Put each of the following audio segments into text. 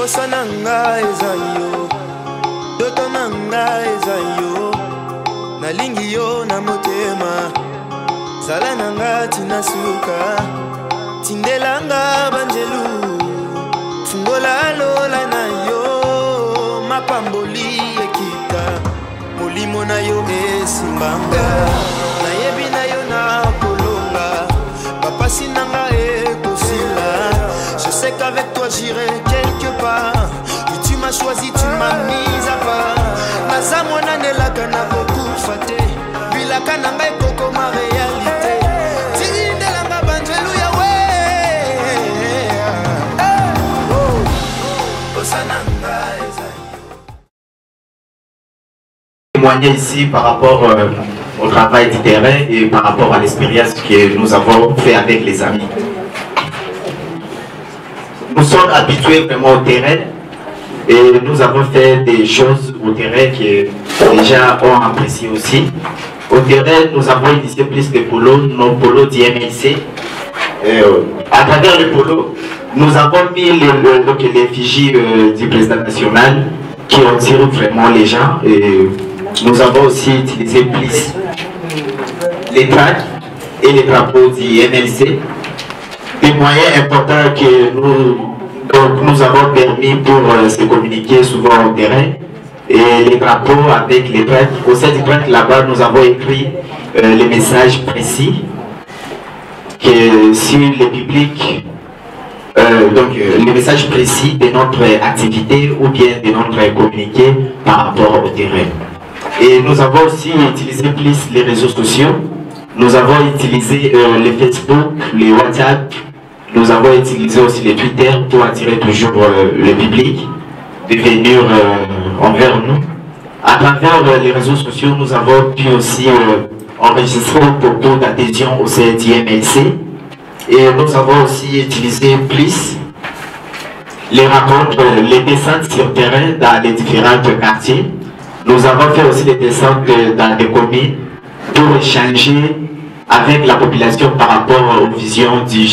Posa nanga eza yo, doto nanga eza yo, nalingi yo na motema, zala nanga tina suka, tindelanga banjelu, fungola lola na yo, mapamboli ekita, molimo na yo esimbanga, nayebi na yo na kolonga, papasi nanga ekosila. Je sais qu'avec toi j'irai quelque part. Et tu m'as choisi, tu m'as mis à part. Naza mwana nelaka na kokufate. Bilaka nanga ekoko ma réalité. Tindelanga banjelu ya we. Osananga ezayo. Témoigner ici par rapport au travail du terrain et par rapport à l'expérience que nous avons fait avec les amis. Nous sommes habitués vraiment au terrain et nous avons fait des choses au terrain qui déjà ont apprécié aussi. Au terrain, nous avons initié plus de polos, nos polos d'IMLC. À travers le polo, nous avons mis l'effigie du président national qui attire vraiment les gens. Et nous avons aussi utilisé plus les tracts et les drapeaux du MLC. Des moyens importants que nous avons permis pour se communiquer souvent au terrain. Et les drapeaux avec les tracts. Au sein du tract là-bas, nous avons écrit les messages précis que sur le public, les messages précis de notre activité ou bien de notre communiqué par rapport au terrain. Et nous avons aussi utilisé plus les réseaux sociaux. Nous avons utilisé les Facebook, les WhatsApp. Nous avons utilisé aussi les Twitter pour attirer toujours le public de venir envers nous. À travers les réseaux sociaux, nous avons pu aussi enregistrer beaucoup d'adhésion au CDMLC. Et nous avons aussi utilisé plus les rencontres, les descentes sur terrain dans les différents quartiers. Nous avons fait aussi des descentes dans des communes pour échanger avec la population par rapport aux visions du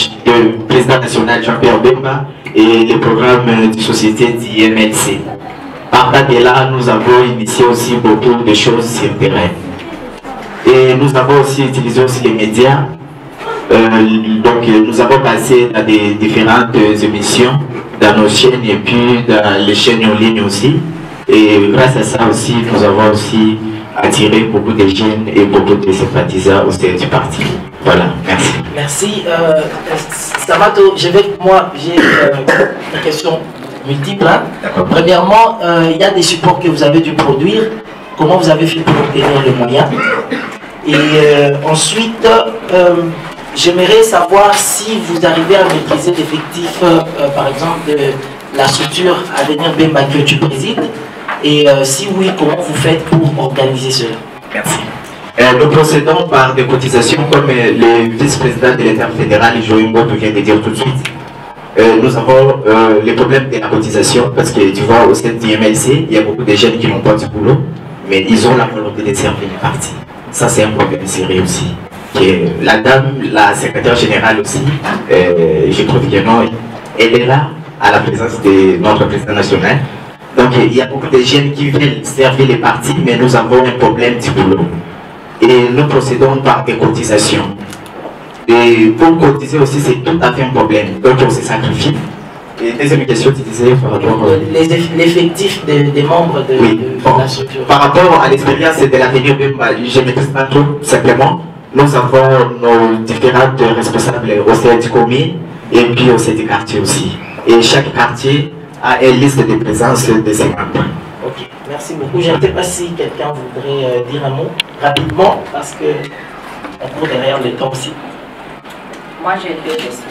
président national Jean-Pierre Bemba et les programmes de société d'IMLC. Par là, nous avons initié aussi beaucoup de choses sur le terrain. Et nous avons aussi utilisé aussi les médias. Nous avons passé dans des différentes émissions dans nos chaînes et puis dans les chaînes en ligne aussi. Et grâce à ça aussi, nous avons aussi attiré beaucoup de jeunes et beaucoup de sympathisants au sein du parti. Voilà, merci. Merci. Samato, j'ai des questions multiples. Hein. Premièrement, il y a des supports que vous avez dû produire. Comment vous avez fait pour obtenir les moyens? Et ensuite, j'aimerais savoir si vous arrivez à maîtriser l'effectif, par exemple, de la structure Avenir Bemba que tu présides. Et si oui, comment vous faites pour organiser cela? Merci. Nous procédons par des cotisations comme le vice-président de l'État fédéral, Joël Mboto vient de dire tout de suite. Nous avons les problèmes de la cotisation parce que tu vois, au sein du MLC, il y a beaucoup de jeunes qui n'ont pas du boulot, mais ils ont la volonté de servir les partis. Ça, c'est un problème sérieux aussi. La dame, la secrétaire générale aussi, je trouve que non, elle est là à la présence de notre président national. Donc il y a beaucoup de jeunes qui veulent servir les partis, mais nous avons un problème du boulot. Et nous procédons par des cotisations. Et pour cotiser aussi, c'est tout à fait un problème. Donc on se sacrifie. Et deuxième question, tu disais par rapport... L'effectif des membres de la structure. Par rapport à l'expérience de l'Avenir Bemba, je ne maîtrise pas tout simplement. Nous avons nos différents responsables au sein du commune et puis au sein du quartier aussi. Et chaque quartier a une liste de présence de ses membres. Ok, merci beaucoup. Je ne sais pas si quelqu'un voudrait dire un mot rapidement parce que on court derrière le temps aussi. Moi j'ai deux questions.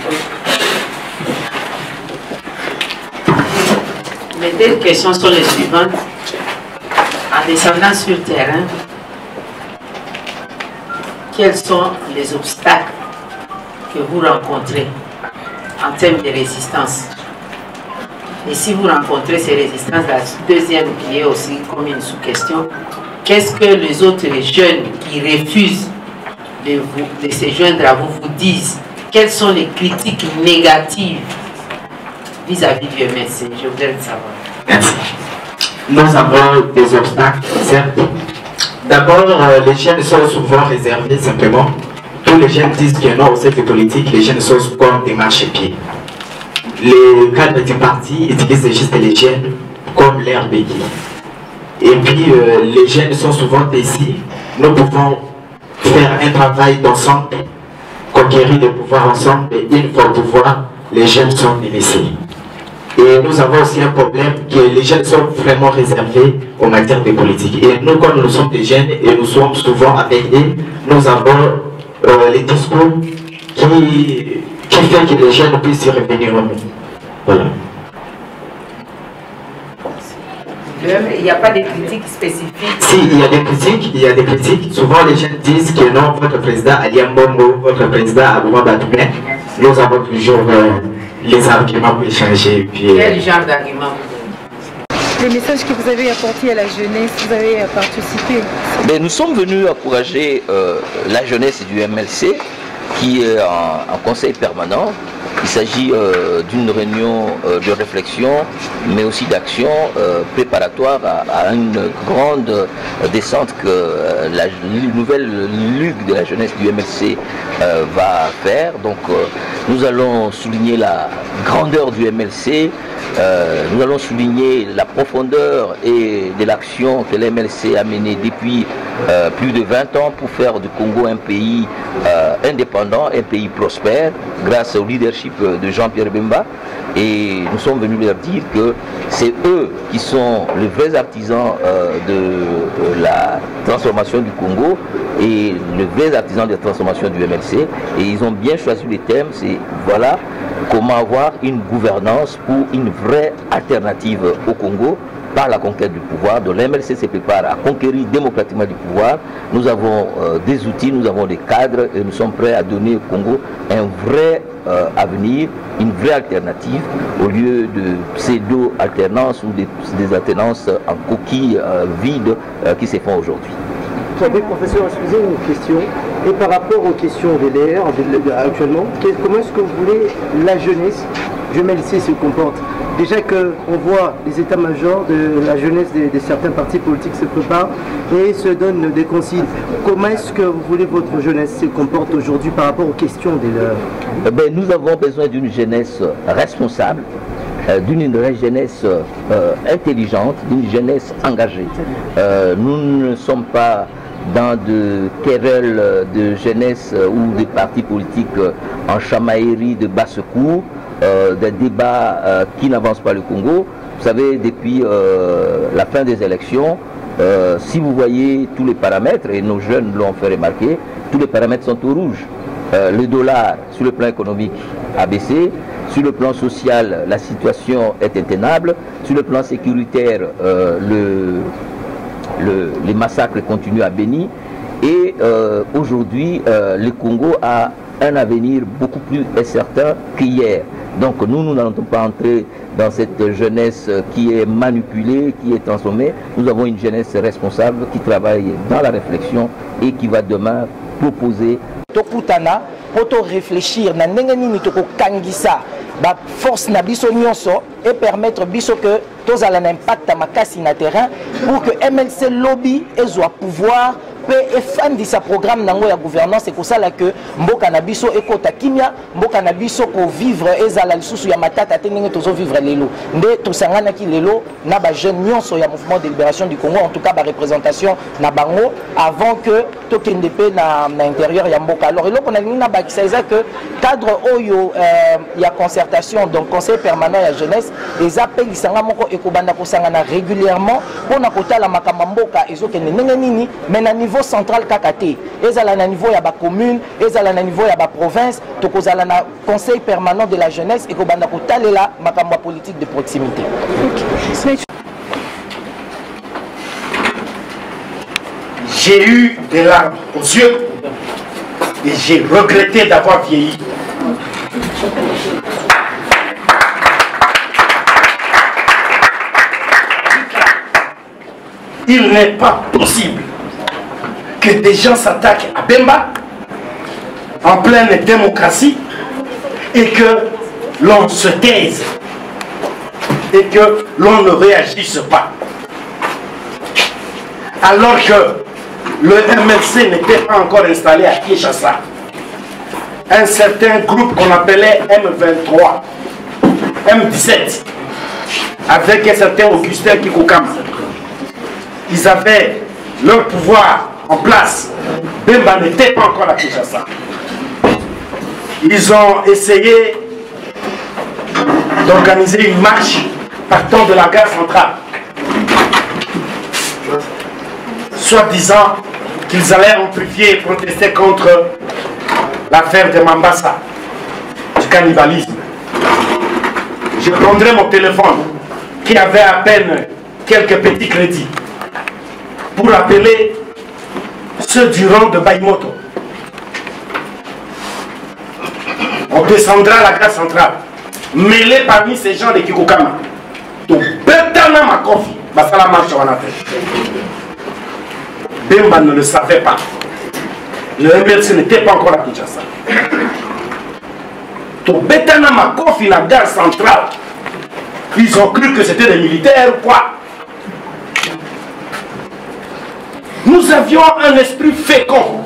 Les deux questions sont les suivantes. En descendant sur le terrain, quels sont les obstacles que vous rencontrez en termes de résistance? Et si vous rencontrez ces résistances, la deuxième qui est aussi comme une sous-question, qu'est-ce que les autres jeunes qui refusent de se joindre à vous vous disent? Quelles sont les critiques négatives vis-à-vis du MLC? Je voudrais le savoir. Merci. Nous avons des obstacles, certes. D'abord, les jeunes sont souvent réservés simplement. Tous les jeunes disent que non, au cercle politique, les jeunes sont comme des marchepieds. Les cadres du parti utilisent juste les jeunes comme l'air béquille. Et puis, les jeunes sont souvent ici. Nous pouvons faire un travail d'ensemble, conquérir le pouvoir ensemble, et une fois au pouvoir, les jeunes sont menacés. Et nous avons aussi un problème que les jeunes sont vraiment réservés en matière de politique. Et nous, comme nous sommes des jeunes et nous sommes souvent avec eux, nous avons les discours qui fait que les jeunes puissent y revenir en nous. Voilà. Il n'y a pas de critiques spécifiques? Si, il y a des critiques. Souvent, les jeunes disent que non, votre président Aliam Bongo, votre président Abouma Batoumé, nous avons toujours les arguments pour échanger. Quel genre d'arguments? Les messages que vous avez apportés à la jeunesse, vous avez participé? Nous sommes venus encourager la jeunesse du MLC qui est en conseil permanent. Il s'agit d'une réunion de réflexion, mais aussi d'action préparatoire à une grande descente que la nouvelle Ligue de la jeunesse du MLC va faire. Donc nous allons souligner la grandeur du MLC, nous allons souligner la profondeur et de l'action que l'MLC a menée depuis plus de 20 ans pour faire du Congo un pays indépendant, un pays prospère, grâce au leadership de Jean-Pierre Bemba. Et nous sommes venus leur dire que c'est eux qui sont les vrais artisans de la transformation du Congo et les vrais artisans de la transformation du MLC. Et ils ont bien choisi les thèmes, c'est voilà comment avoir une gouvernance pour une vraie alternative au Congo par la conquête du pouvoir. Donc l'MLC se prépare à conquérir démocratiquement du pouvoir. Nous avons des outils, nous avons des cadres et nous sommes prêts à donner au Congo un vrai avenir, une vraie alternative au lieu de pseudo-alternance ou des alternances en coquilles vides qui se font aujourd'hui. Oui, professeur, excusez une question. Et par rapport aux questions des LR actuellement, comment est-ce que vous voulez la jeunesse du MLC se comporte? Déjà qu'on voit les états-majors de la jeunesse de certains partis politiques se préparent et se donnent des consignes. Comment est-ce que vous voulez votre jeunesse se comporte aujourd'hui par rapport aux questions des LR? Nous avons besoin d'une jeunesse responsable, d'une jeunesse intelligente, d'une jeunesse engagée. Nous ne sommes pas dans de querelles de jeunesse ou de partis politiques en chamaillerie de basse cour, des débats qui n'avancent pas le Congo. Vous savez, depuis la fin des élections, si vous voyez tous les paramètres, et nos jeunes l'ont fait remarquer, tous les paramètres sont au rouge. Le dollar, sur le plan économique, a baissé. Sur le plan social, la situation est intenable. Sur le plan sécuritaire, les massacres continuent à Béni. Et aujourd'hui, le Congo a un avenir beaucoup plus incertain qu'hier. Donc nous n'allons pas entrer dans cette jeunesse qui est manipulée, qui est transformée. Nous avons une jeunesse responsable qui travaille dans la réflexion et qui va demain proposer. Tokutana, pour réfléchir, na ndenge nini toko kangisa, ba force na biso nyonso et permettre biso que tous à l'impact à makasi na terrain pour que MLC lobby et pouvoir et fan de sa programme nango ya gouvernance et que ça là que mboka na biso ekota kimia mboka na biso ko vivre ezala lisusu ya matata tenenge tozo vivre lelo nde tosangana ki lelo na ba jeune nyonso ya mouvement de libération du Congo, en tout cas ba représentation na bango avant que tokende pe na intérieur ya mboka. Alors eloko na na ba kisaiza que cadre oyo ya concertation donc conseil permanent ya jeunesse les appels isanga moko ekobanda ko sangana régulièrement pona kotala makamba mboka ezokende ndenge nini mais na niveau central kakate ezala na niveau ya ba commune ezala na niveau ya ba province tokozala na conseil permanent de la jeunesse et kobanda kotalela makambo politique de proximité. J'ai eu des larmes aux yeux et j'ai regretté d'avoir vieilli. Il n'est pas possible que des gens s'attaquent à Bemba en pleine démocratie et que l'on se taise. et que l'on ne réagisse pas. Alors que le MLC n'était pas encore installé à Kinshasa, un certain groupe qu'on appelait M23, M17, avec un certain Augustin Kikokama, ils avaient leur pouvoir en place. Bemba n'était pas encore à Kinshasa. Ils ont essayé d'organiser une marche partant de la gare centrale, soi-disant qu'ils allaient amplifier et protester contre l'affaire de Mambasa, du cannibalisme. Je prendrai mon téléphone, qui avait à peine quelques petits crédits, pour appeler ceux du rang de Baïmoto. On descendra à la gare centrale, mêlé parmi ces gens de Kikokama. Donc, Betana Makofi, Basala marche en appel. Bemba ne le savait pas. Le MLC n'était pas encore à Kinshasa. Donc, Betana Makofi, la gare centrale, ils ont cru que c'était des militaires ou quoi. Nous avions un esprit fécond,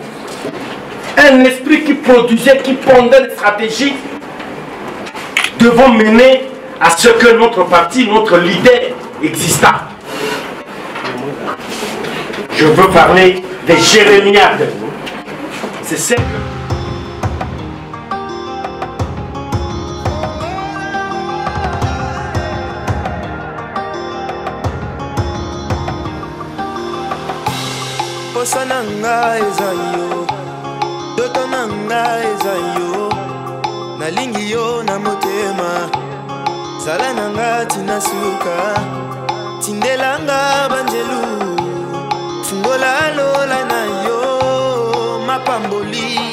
un esprit qui produisait, qui pondait des stratégies devant mener à ce que notre parti, notre leader exista. Je veux parler des jérémiades. C'est celle posa nanga eza yo, doto nanga eza yo, nalingi yo na motema, zala nanga tina suka, tindelanga